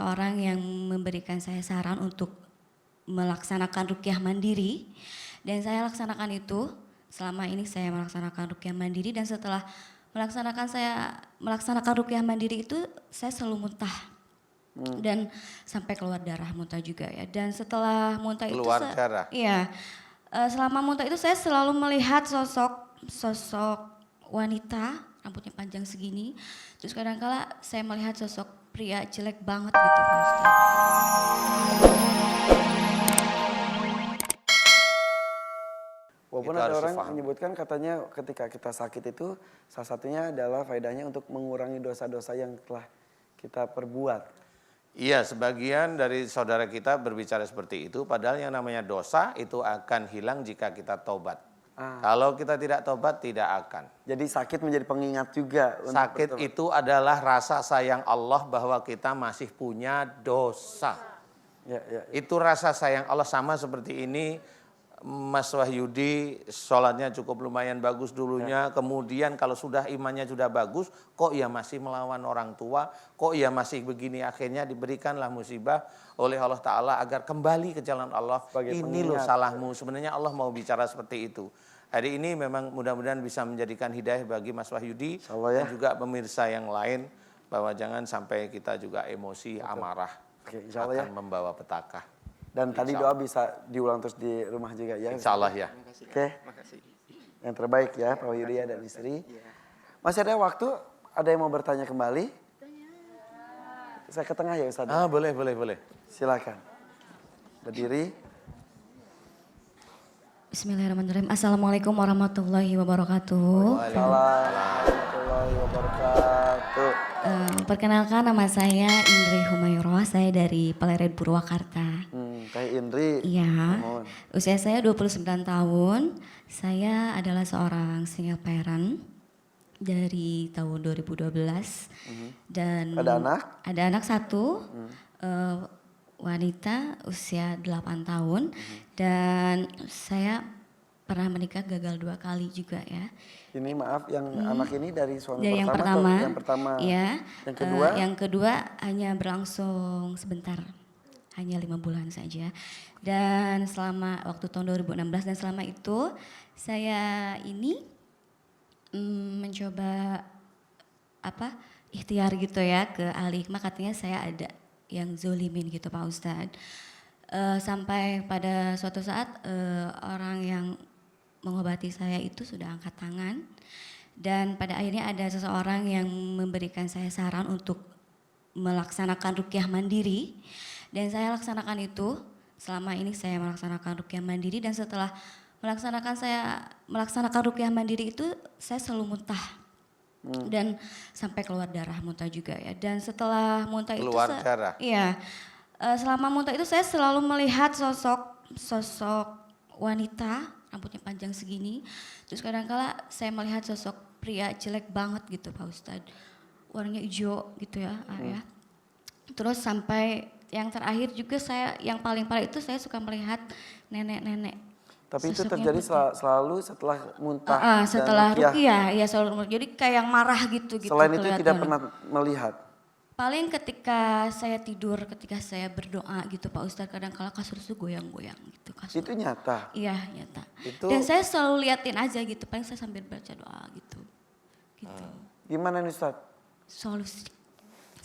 seseorang yang memberikan saya saran untuk melaksanakan ruqyah mandiri, dan saya laksanakan itu. Selama ini saya melaksanakan ruqyah mandiri, dan setelah melaksanakan ruqyah mandiri itu saya selalu muntah. Dan sampai keluar darah muntah juga ya. Dan setelah muntah Keluar itu darah? Iya. Selama muntah itu saya selalu melihat sosok wanita rambutnya panjang segini. Terus kadang-kala saya melihat sosok pria jelek banget gitu Pak Ustadz. Walaupun Itu ada harus orang difahami. menyebutkan katanya ketika kita sakit itu salah satunya adalah faedahnya untuk mengurangi dosa-dosa yang telah kita perbuat. Iya, sebagian dari saudara kita berbicara seperti itu, padahal yang namanya dosa itu akan hilang jika kita tobat. Kalau kita tidak tobat, tidak akan. Jadi sakit menjadi pengingat juga. Sakit itu adalah rasa sayang Allah bahwa kita masih punya dosa. Ya. Itu rasa sayang Allah, sama seperti ini. Mas Wahyudi sholatnya cukup lumayan bagus dulunya, kemudian kalau sudah imannya sudah bagus, kok ya masih melawan orang tua, kok ya masih begini, akhirnya diberikanlah musibah oleh Allah Ta'ala agar kembali ke jalan Allah. Sebagai Ini loh pengingat. salahmu, sebenarnya Allah mau bicara seperti itu. Hari ini memang mudah-mudahan bisa menjadikan hidayah bagi Mas Wahyudi Insyaallah ya. dan juga pemirsa yang lain, bahwa jangan sampai kita juga emosi, amarah, Oke, insyaallah akan ya. membawa petaka. Dan tadi doa bisa diulang terus di rumah juga ya. Insya Allah ya. Oke. Yang terbaik ya Pak Wahyudi dan istri. Masih ada waktu? Ada yang mau bertanya kembali? Saya ke tengah ya Ustaz. Boleh. Silakan. Berdiri. Bismillahirrahmanirrahim. Assalamualaikum warahmatullahi wabarakatuh. Waalaikumsalam warahmatullahi wabarakatuh. Perkenalkan, nama saya Indri Humayroh, saya dari Pleret Purwakarta. Teh Indri. Iya, Mohon. usia saya 29 tahun. Saya adalah seorang single parent dari tahun 2012. Dan Ada anak? Ada anak satu, wanita usia 8 tahun. Dan saya pernah menikah gagal 2 kali juga ya. Ini maaf, yang anak ini dari suami Dari yang pertama pertama, atau yang pertama? iya. Yang kedua? Yang kedua hanya berlangsung sebentar, hanya 5 bulan saja. Dan selama waktu tahun 2016 dan selama itu saya ini mencoba ikhtiar gitu ya ke ahli hikmah, katanya saya ada yang zolimin gitu Pak Ustadz. Sampai pada suatu saat orang yang mengobati saya itu sudah angkat tangan, dan pada akhirnya ada seseorang yang memberikan saya saran untuk melaksanakan ruqyah mandiri, dan saya laksanakan itu. Selama ini saya melaksanakan ruqyah mandiri, dan setelah melaksanakan ruqyah mandiri itu saya selalu muntah. Dan sampai keluar darah muntah juga ya. Dan setelah muntah Keluar darah? Iya. Selama muntah itu saya selalu melihat sosok wanita rambutnya panjang segini. Terus kadang-kala saya melihat sosok pria jelek banget gitu Pak Ustadz. Warnanya hijau gitu ya. Ya. Terus sampai yang terakhir juga yang paling parah itu saya suka melihat nenek-nenek. Tapi itu Sosoknya terjadi putih. selalu setelah muntah Setelah dan ruqyah. ruqyah ya selalu. Jadi kayak yang marah gitu. Selain itu tidak kelihatannya. pernah melihat. Paling ketika saya tidur, ketika saya berdoa gitu Pak Ustadz, kadang-kala kasur itu goyang-goyang gitu kasur. Itu nyata. Iya nyata. Itu- Dan saya selalu liatin aja gitu, paling saya sambil baca doa gitu. Gimana nih Ustaz?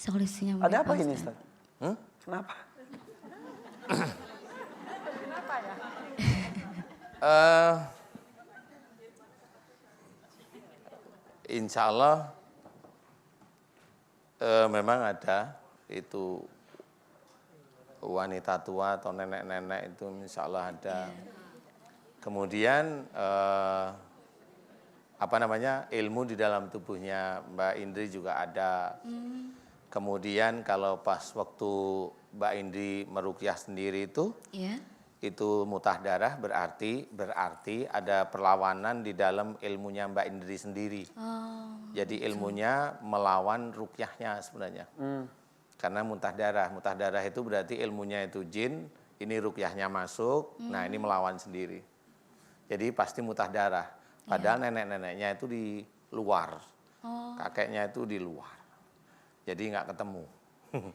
Solusinya Ada Pak apa ini Ustadz. Ustaz? Kenapa? Insya Allah memang ada itu wanita tua atau nenek-nenek itu, insya Allah ada. Kemudian ilmu di dalam tubuhnya Mbak Indri juga ada. Kemudian kalau pas waktu Mbak Indri meruqyah sendiri itu, Iya. itu muntah darah berarti ada perlawanan di dalam ilmunya Mbak Indri sendiri. Jadi ilmunya melawan ruqyahnya sebenarnya. Karena muntah darah itu berarti ilmunya itu jin, ini ruqyahnya masuk, nah ini melawan sendiri. Jadi pasti muntah darah. Padahal nenek-neneknya itu di luar, kakeknya itu di luar. Jadi nggak ketemu.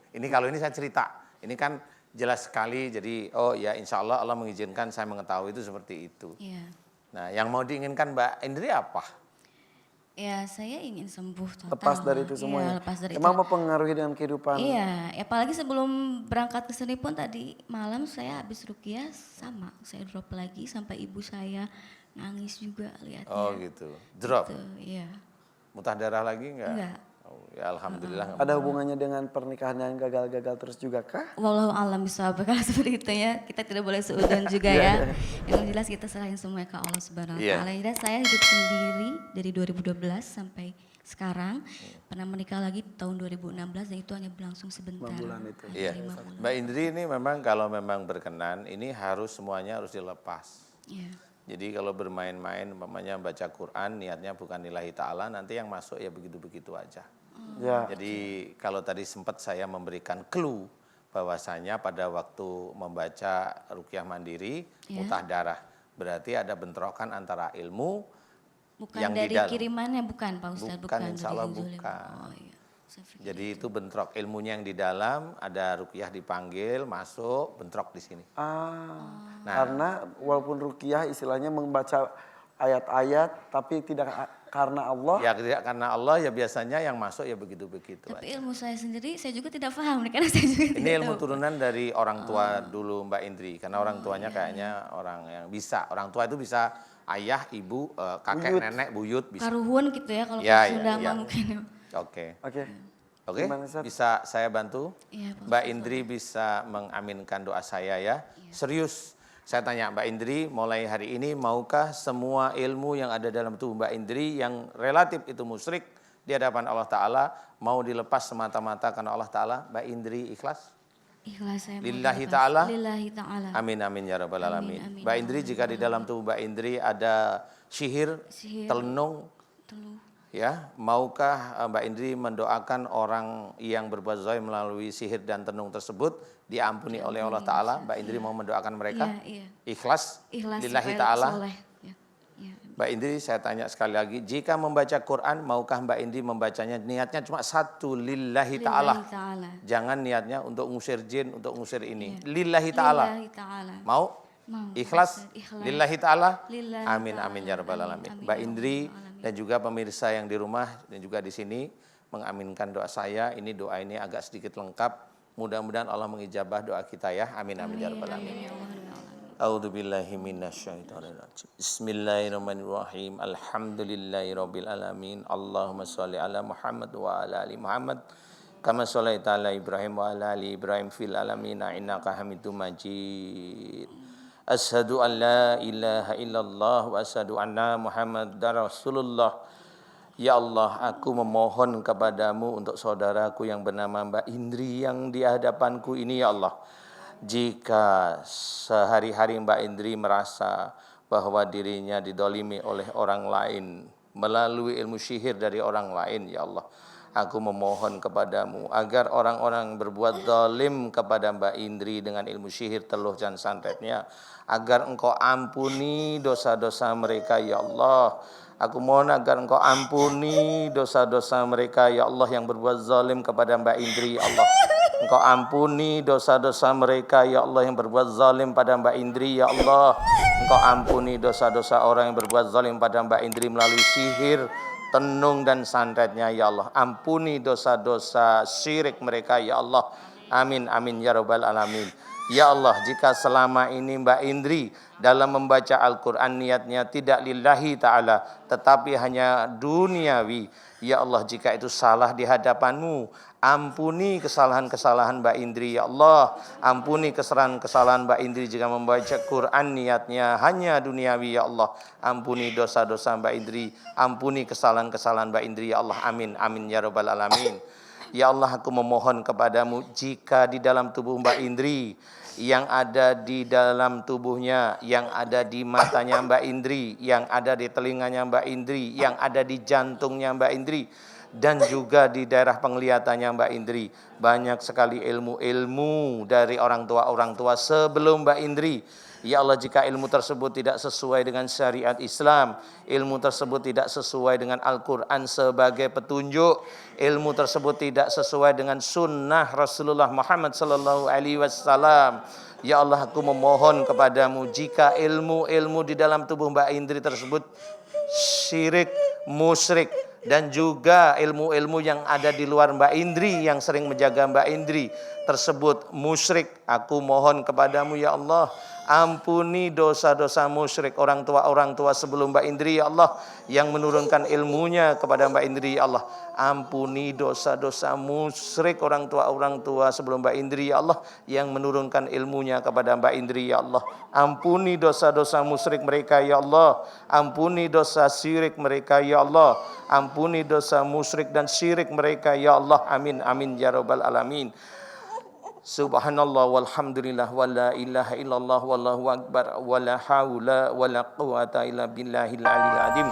Ini kalau ini saya cerita, ini kan jelas sekali. Jadi oh ya insya Allah Allah mengizinkan saya mengetahui itu seperti itu. Iya. Nah yang mau diinginkan Mbak Indri apa? Ya saya ingin sembuh total. Lepas dari itu Iya, semuanya. lepas dari Emang itu. mempengaruhi dengan kehidupan? Iya, apalagi sebelum berangkat ke sini pun tadi malam saya habis ruqyah sama, saya drop lagi sampai ibu saya nangis juga lihatnya. Oh gitu, drop. Gitu, iya. Muntah darah lagi enggak? Enggak. Oh, ya alhamdulillah. nggak Ada hubungannya dengan pernikahan yang gagal-gagal terus juga kah? Wallahu alam bisawab kalau seperti itu ya. Kita tidak boleh seudon juga ya. Yang jelas kita serahin semuanya ke Allah Subhanahu wa Iya. taala. Dan saya hidup sendiri dari 2012 sampai sekarang. Pernah menikah lagi tahun 2016 dan itu hanya berlangsung sebentar. 5 bulan itu. Hanya Iya, 5 bulan. Mbak Indri ini memang kalau memang berkenan, ini harus semuanya harus dilepas. Iya. Jadi kalau bermain-main, umpamanya baca Quran, niatnya bukan lillahi ta'ala, nanti yang masuk ya begitu-begitu aja. Ya. Jadi kalau tadi sempat saya memberikan clue bahwasanya pada waktu membaca ruqyah mandiri, Ya. muntah darah, berarti ada bentrokan antara ilmu Bukan yang di dari dalam. kirimannya bukan Pak Ustadz, Bukan, bukan insya dari Allah yang zolim. bukan. Oh iya. Saya pikir Jadi itu bentrok ilmunya yang di dalam, ada ruqyah dipanggil, masuk, bentrok di sini. Nah. Karena walaupun ruqyah istilahnya membaca ayat-ayat tapi tidak karena Allah. Ya tidak karena Allah ya biasanya yang masuk ya begitu-begitu Tapi aja. ilmu saya sendiri saya juga tidak paham nih karena saya juga Ini tidak ilmu tahu. turunan dari orang tua dulu Mbak Indri, karena orang tuanya kayaknya orang yang bisa. Orang tua itu bisa ayah, ibu, kakek, Buyut. nenek, buyut bisa. Karuhun gitu ya kalau Ya, ke ya, Sunda ya. mah mungkin. Oke. Oke. Oke, Gimana, Ustaz? bisa saya bantu? Iya, Pak Mbak Ustadz. Indri bisa mengaminkan doa saya ya. Serius, saya tanya Mbak Indri, mulai hari ini maukah semua ilmu yang ada dalam tubuh Mbak Indri yang relatif itu musyrik di hadapan Allah Ta'ala mau dilepas semata-mata karena Allah Ta'ala? Mbak Indri ikhlas? Ikhlas saya mau Lillahi dilepas. ta'ala? Lillahi ta'ala. Amin amin ya rabbal alamin. amin, Mbak ya Indri Allah, jika di dalam tubuh Mbak Indri ada sihir, Sihir. telenung, Teluh. ya, maukah Mbak Indri mendoakan orang yang berbuat zalim melalui sihir dan tenung tersebut diampuni oleh Allah Ta'ala? Mbak Indri mau mendoakan mereka? Iya, iya. Ikhlas? Ikhlas Lillahi supaya Ta'ala? soleh. Ya. Ya. Mbak Indri saya tanya sekali lagi, jika membaca Quran maukah Mbak Indri membacanya niatnya cuma satu, lillahi ta'ala. Lillahi ta'ala. Jangan niatnya untuk ngusir jin, untuk ngusir ini. Lillahi ta'ala. Lillahi ta'ala. Mau? Mau. Ikhlas? Ikhlas. Lillahi ta'ala? Lillahi Amin ta'ala. amin ya rabbal Amin, alamin. amin, Mbak ya Indri rabbal alamin. dan juga pemirsa yang di rumah dan juga di sini mengaminkan doa saya. Ini doa ini agak sedikit lengkap. Mudah-mudahan Allah mengijabah doa kita ya. Amin amin ya rabbal alamin. Ya Allah, ya Allah. A'udzu billahi minasyaitonir rajim. Bismillahirrahmanirrahim. Alhamdulillahirabbil alamin. Allahumma shalli ala Muhammad wa ala ali Muhammad kama shallaita ala Ibrahim wa ala ali Ibrahim fil alamin innaka Hamidum Majid. Asyhadu an la ilaha illallah wa asyhadu anna Muhammadar Rasulullah. Ya Allah, aku memohon kepadamu untuk saudaraku yang bernama Mbak Indri yang di hadapanku ini ya Allah. Jika sehari-hari Mbak Indri merasa bahwa dirinya didolimi oleh orang lain melalui ilmu sihir dari orang lain, ya Allah, aku memohon kepadamu agar orang-orang berbuat zalim kepada Mbak Indri dengan ilmu sihir teluh dan santetnya, agar engkau ampuni dosa-dosa mereka ya Allah. Aku mohon agar engkau ampuni dosa-dosa mereka ya Allah yang berbuat zalim kepada Mbak Indri ya Allah. Engkau ampuni dosa-dosa mereka ya Allah yang berbuat zalim pada Mbak Indri ya Allah. Engkau ampuni dosa-dosa orang yang berbuat zalim pada Mbak Indri melalui sihir, tenung dan santetnya ya Allah. Ampuni dosa-dosa syirik mereka ya Allah. Amin amin ya rabbal alamin. Ya Allah, jika selama ini Mbak Indri dalam membaca Al-Quran niatnya tidak lillahi ta'ala, tetapi hanya duniawi, ya Allah, jika itu salah di hadapanmu, ampuni kesalahan-kesalahan Mbak Indri ya Allah. Ampuni kesalahan-kesalahan Mbak Indri jika membaca Quran niatnya hanya duniawi ya Allah. Ampuni dosa-dosa Mbak Indri, ampuni kesalahan-kesalahan Mbak Indri ya Allah. Amin amin ya rabbal alamin. Ya Allah, aku memohon kepadamu jika di dalam tubuh Mbak Indri, yang ada di dalam tubuhnya, yang ada di matanya Mbak Indri, yang ada di telinganya Mbak Indri, yang ada di jantungnya Mbak Indri, dan juga di daerah penglihatannya Mbak Indri. Banyak sekali ilmu-ilmu dari orang tua sebelum Mbak Indri Ya Allah, jika ilmu tersebut tidak sesuai dengan syariat Islam, ilmu tersebut tidak sesuai dengan Al-Quran sebagai petunjuk, ilmu tersebut tidak sesuai dengan sunnah Rasulullah Muhammad sallallahu alaihi wasallam. Ya Allah, aku memohon kepadamu, jika ilmu-ilmu di dalam tubuh Mbak Indri tersebut syirik, musyrik, dan juga ilmu-ilmu yang ada di luar Mbak Indri yang sering menjaga Mbak Indri tersebut musyrik, aku mohon kepadamu ya Allah, ampuni dosa-dosa musyrik orang tua sebelum Mbak Indri ya Allah, yang menurunkan ilmunya kepada Mbak Indri ya Allah. Ampuni dosa-dosa musyrik orang tua sebelum Mbak Indri ya Allah, yang menurunkan ilmunya kepada Mbak Indri ya Allah. Ampuni dosa-dosa musyrik mereka ya Allah, ampuni dosa syirik mereka ya Allah, ampuni dosa musyrik dan syirik mereka ya Allah. Amin amin ya rabbal alamin. Subhanallah walhamdulillah wa la ilaha illallah wallahu akbar wa la haula wa la quwata illa billahil aliyil azim.